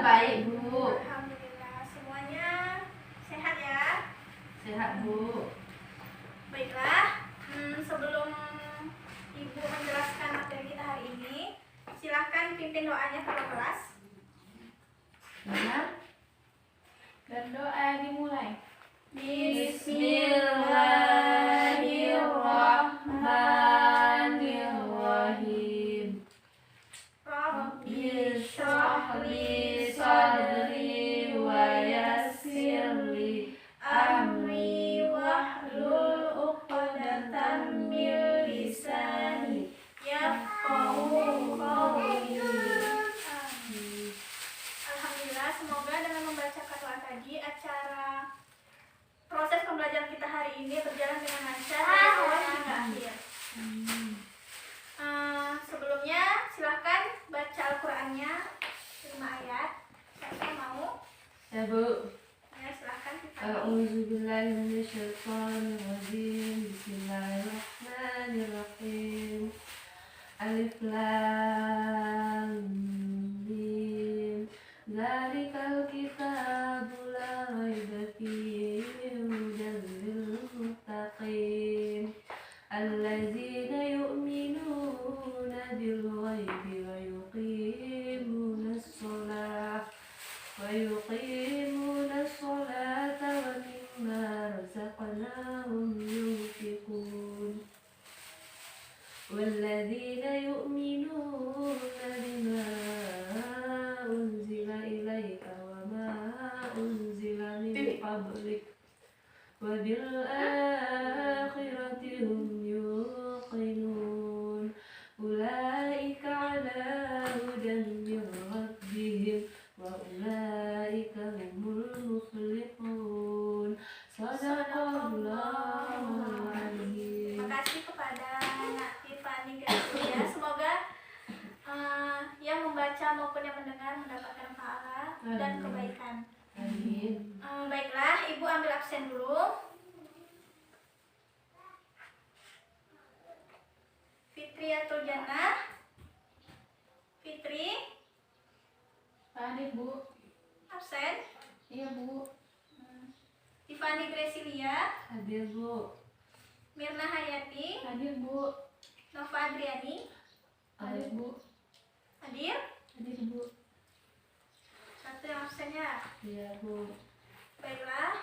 baik Bu. Alhamdulillah, semuanya sehat ya? Sehat Bu. Baiklah, sebelum Ibu menjelaskan materi kita hari ini, silahkan pimpin doanya ke kelas. Dan doa dimulai. Bismillahirrahmanirrahim. Rabbi shrah li sadri wa yassir li amri wahlul 'uqdatam min lisani yafqahu qawli. Alhamdulillah, semoga dengan membacakan doa tadi, acara proses pembelajaran kita hari ini berjalan dengan lancar dari awal hingga akhir. Sebelumnya silahkan baca Al-Qurannya 5 ayat. Siapa mau? Ya Bu. Ya, silahkan. A'udzubillahi minasyaitonirrajim. Bismillahirrahmanirrahim. Alif Lam Mim. Dzalikal kitabu la raiba fihi hudan lil muttaqin. Alladzina yu'minuna bil ghaibi wa yuqimunas sholata wa mimma razaqnahum yunfiqun. Walladzina yu'minuna bima unzila ilaika wa ma unzila min qablik wa bil akhirati hum yuqinun. Ulaika ala hudan min rabbihim wa ulaika humul muflihun. Sadaqallahul azim. Terima kasih kepada Nak Tiffany Gracia. Semoga yang membaca maupun yang mendengar mendapatkan pahala dan kebaikan. Amin. Baiklah, Ibu ambil absen dulu. Fitriyatul Jannah. Fitri Hadir Bu. absen. Iya Bu. Tiffany Gracilia. Hadir Bu. Mirna Hayati. Hadir Bu. Nova Adriani. Hadir Bu. Hadir. Hadir Bu. Satu yang absen ya. Iya Bu. Baiklah,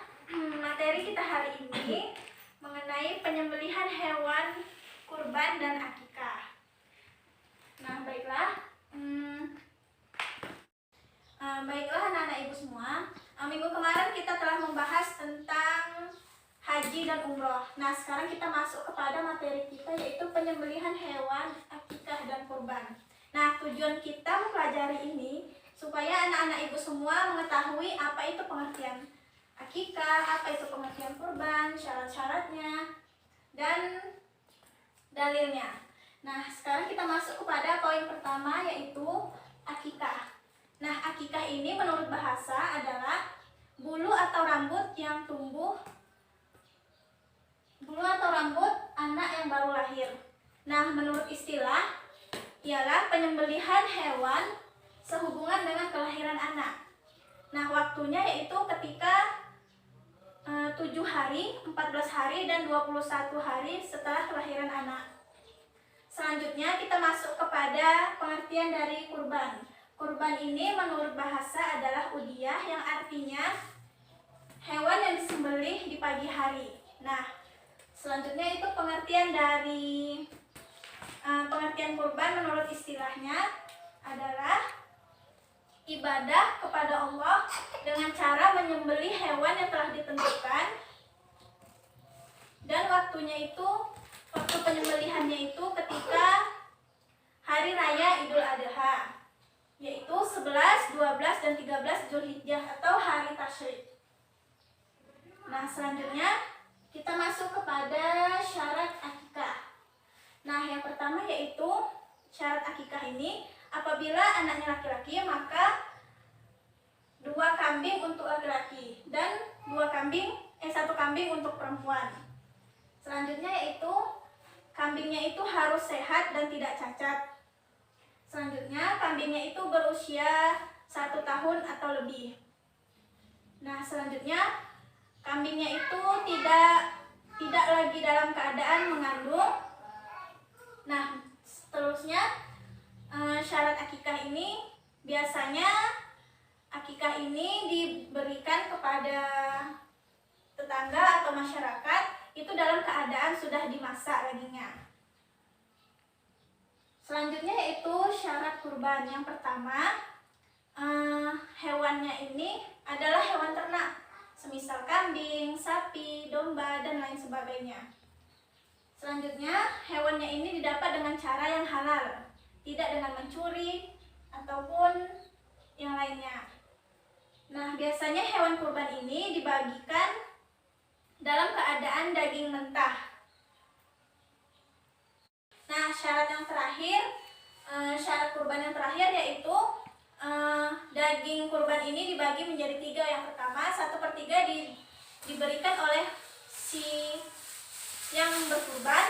materi kita hari ini mengenai penyembelihan hewan kurban dan akikah. Nah, baiklah. Baiklah anak-anak ibu semua. Minggu kemarin kita telah membahas tentang haji dan umroh. Nah, sekarang kita masuk kepada materi kita, yaitu penyembelihan hewan, akikah dan kurban. Nah, tujuan kita mempelajari ini supaya anak-anak ibu semua mengetahui apa itu pengertian akikah, apa itu pengertian kurban, syarat-syaratnya, dan dalilnya. Nah, sekarang kita masuk kepada poin pertama, yaitu akikah. Nah, akikah ini menurut bahasa adalah bulu atau rambut anak yang baru lahir. Nah, menurut istilah ialah penyembelihan hewan sehubungan dengan kelahiran anak. Nah, waktunya yaitu ketika 7 hari, 14 hari, dan 21 hari setelah kelahiran anak. Selanjutnya kita masuk kepada pengertian dari kurban. Kurban ini menurut bahasa adalah udiyah, yang artinya hewan yang disembelih di pagi hari. Nah, selanjutnya itu pengertian dari pengertian kurban menurut istilahnya adalah ibadah kepada Allah dengan cara menyembelih hewan yang telah ditentukan, dan waktu penyembelihannya itu ketika hari raya Idul Adha, yaitu 11, 12, dan 13 Zulhijjah atau hari tasyrik. Nah, selanjutnya kita masuk kepada syarat akikah. Nah, yang pertama yaitu syarat akikah ini, apabila anaknya laki-laki maka 2 kambing untuk laki-laki dan 1 kambing untuk perempuan. Selanjutnya yaitu kambingnya itu harus sehat dan tidak cacat. Selanjutnya kambingnya itu berusia 1 tahun atau lebih. Nah, selanjutnya kambingnya itu tidak lagi dalam keadaan mengandung. Nah, seterusnya syarat akikah ini biasanya akikah ini diberikan kepada tetangga atau masyarakat itu dalam keadaan sudah dimasak dagingnya. Selanjutnya yaitu syarat kurban. Yang pertama, hewannya ini adalah hewan ternak, semisal kambing, sapi, domba, dan lain sebagainya. Selanjutnya, hewannya ini didapat dengan cara yang halal, tidak dengan mencuri ataupun yang lainnya. Nah, biasanya hewan kurban ini dibagikan dalam keadaan daging mentah. Nah, syarat kurban yang terakhir yaitu daging kurban ini dibagi menjadi 3. Yang pertama, 1/3 diberikan oleh si yang berkurban,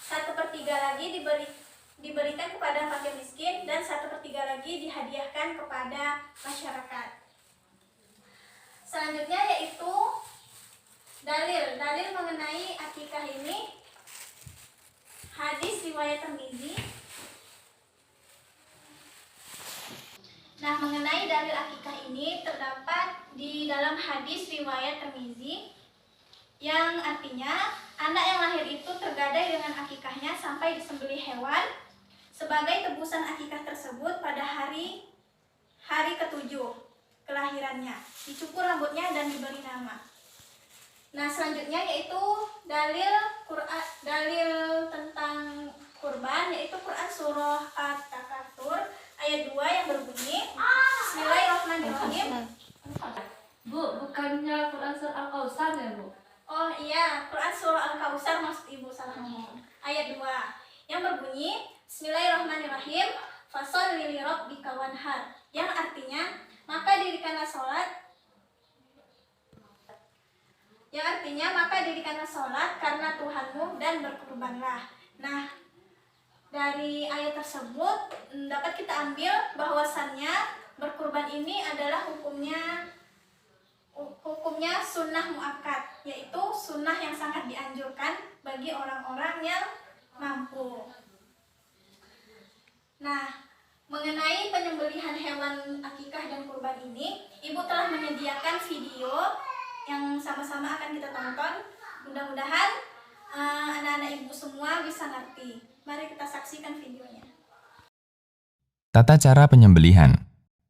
1/3 lagi diberikan kepada fakir miskin, dan 1/3 lagi dihadiahkan kepada masyarakat. Selanjutnya yaitu dalil mengenai akikah ini. Hadis riwayat Tirmizi. Nah, mengenai dalil akikah ini terdapat di dalam hadis riwayat Tirmizi yang artinya anak yang lahir itu tergadai dengan akikahnya sampai disembelih hewan sebagai tebusan akikah tersebut pada hari ke-7 kelahirannya. Dicukur rambutnya dan diberi nama. Nah, selanjutnya yaitu dalil tentang kurban, yaitu Quran surah At-Takatsur ayat 2 yang berbunyi Bismillahirrahmanirrahim. Bu, bukannya Quran surah Al-Kautsar ya, Bu? Oh iya, Quran surah Al-Kautsar maksud Ibu, salah ngomong. Ayat 2 yang berbunyi Bismillahirrahmanirrahim, fasholli lirabbika wanhar, yang artinya maka dirikanlah sholat karena Tuhanmu dan berkurbanlah. Nah, dari ayat tersebut dapat kita ambil bahwasannya berkurban ini adalah hukumnya sunnah muakkad, yaitu sunnah yang sangat dianjurkan bagi orang-orang yang mampu. Nah, mengenai penyembelihan hewan akikah dan kurban ini, Ibu telah menyediakan video yang sama-sama akan kita tonton. Mudah-mudahan anak-anak Ibu semua bisa ngerti. Mari kita saksikan videonya. Tata cara penyembelihan.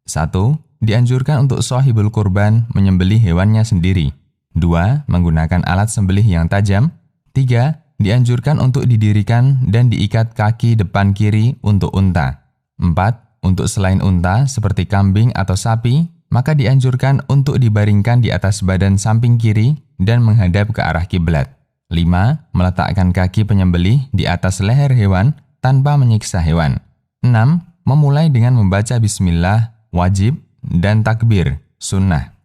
1. Dianjurkan untuk shahibul kurban menyembelih hewannya sendiri. 2. Menggunakan alat sembelih yang tajam. 3. Dianjurkan untuk didirikan dan diikat kaki depan kiri untuk unta. 4. Untuk selain unta seperti kambing atau sapi, maka dianjurkan untuk dibaringkan di atas badan samping kiri dan menghadap ke arah kiblat. 5. Meletakkan kaki penyembelih di atas leher hewan tanpa menyiksa hewan. 6. Memulai dengan membaca bismillah, wajib, dan takbir, sunnah.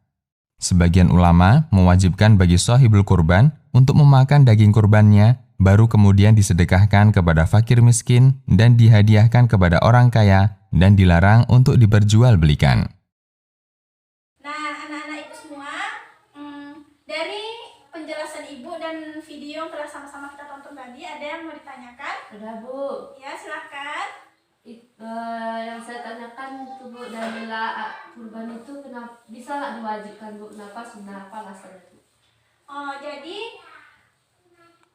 Sebagian ulama mewajibkan bagi shahibul kurban untuk memakan daging kurbannya, baru kemudian disedekahkan kepada fakir miskin dan dihadiahkan kepada orang kaya, dan dilarang untuk diperjualbelikan. Nah, anak-anak Ibu semua, dari penjelasan Ibu dan video yang telah sama-sama kita tonton tadi, ada yang mau ditanyakan? Ada, Bu. Ya, silakan. Yang saya tanyakan itu, Bu, dalil kurban itu kenapa bisa nggak diwajibkan, Bu? Kenapa sunnah, apa alasannya, Bu? Oh, jadi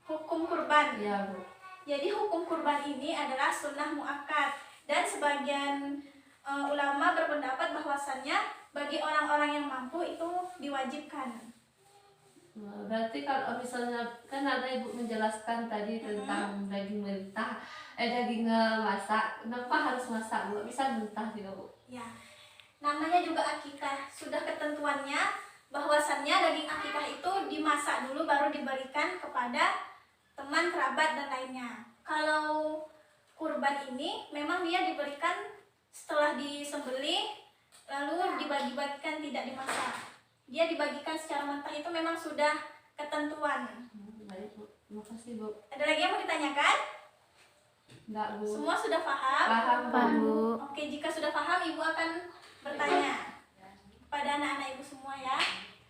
hukum kurban. Iya, Bu. Jadi hukum kurban ini adalah sunnah muakkad, dan sebagian ulama berpendapat bahwasannya bagi orang-orang yang mampu itu diwajibkan. Berarti kalau misalnya kan ada Ibu menjelaskan tadi tentang daging mentah, daging masak, kenapa harus masak, Bu? Bisa mentah juga, Bu? Ya, namanya juga akikah, sudah ketentuannya bahwasannya daging akikah itu dimasak dulu baru diberikan kepada teman, kerabat, dan lainnya. Kalau kurban ini memang dia diberikan setelah disembelih lalu dibagi-bagikan, tidak dimasak. Dia dibagikan secara mentah, itu memang sudah ketentuan. Baik, Bu. Terima kasih, Bu. Ada lagi yang mau ditanyakan? Enggak, Bu. Semua sudah paham? Paham, Bu. Oke, jika sudah paham, Ibu akan bertanya pada anak-anak ibu semua ya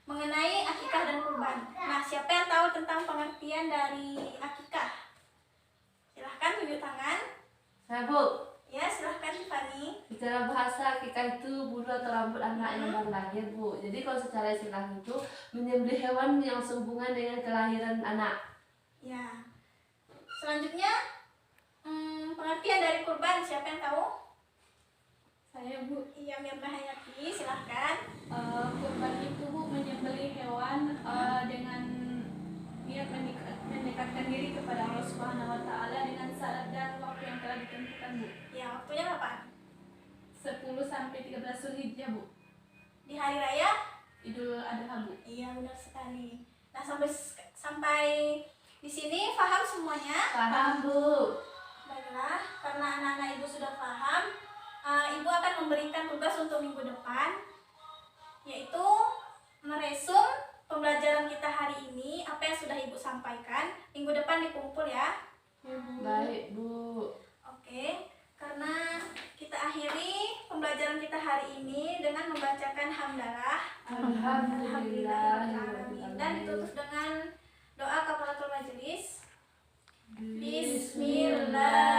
mengenai akikah dan kurban. Nah, siapa yang tahu tentang pengertian dari akikah? Silahkan tunjuk tangan. Saya Bu, Ya, silahkan Tiffany. secara bahasa akikah itu bulu atau rambut anak yang baru lahir Bu. Jadi kalau secara istilah itu menyembelih hewan yang sehubungan dengan kelahiran anak. Ya. Selanjutnya pengertian dari kurban siapa yang tahu? Saya Bu, Iya, Mirna Hayati, silahkan. kurban itu Bu menyembelih hewan dengan niat mendekatkan diri kepada Allah Subhanahu wa taala dengan saat dan waktu yang telah ditentukan Bu. Ya, waktunya kapan? 10 sampai 13 Zulhijjah Bu. Di hari raya? Idul Adha Bu. Iya, benar sekali. Nah, sampai di sini paham semuanya? Paham Bu? Baiklah, karena anak-anak ibu sudah paham, ibu akan memberikan tugas untuk minggu depan, yaitu meresum pembelajaran kita hari ini, apa yang sudah ibu sampaikan. Minggu depan dikumpul ya. Baik Bu. Oke, karena kita akhiri pembelajaran kita hari ini dengan membacakan hamdalah. Alhamdulillah. Dan ditutup dengan doa kafaratul majelis. Bismillah.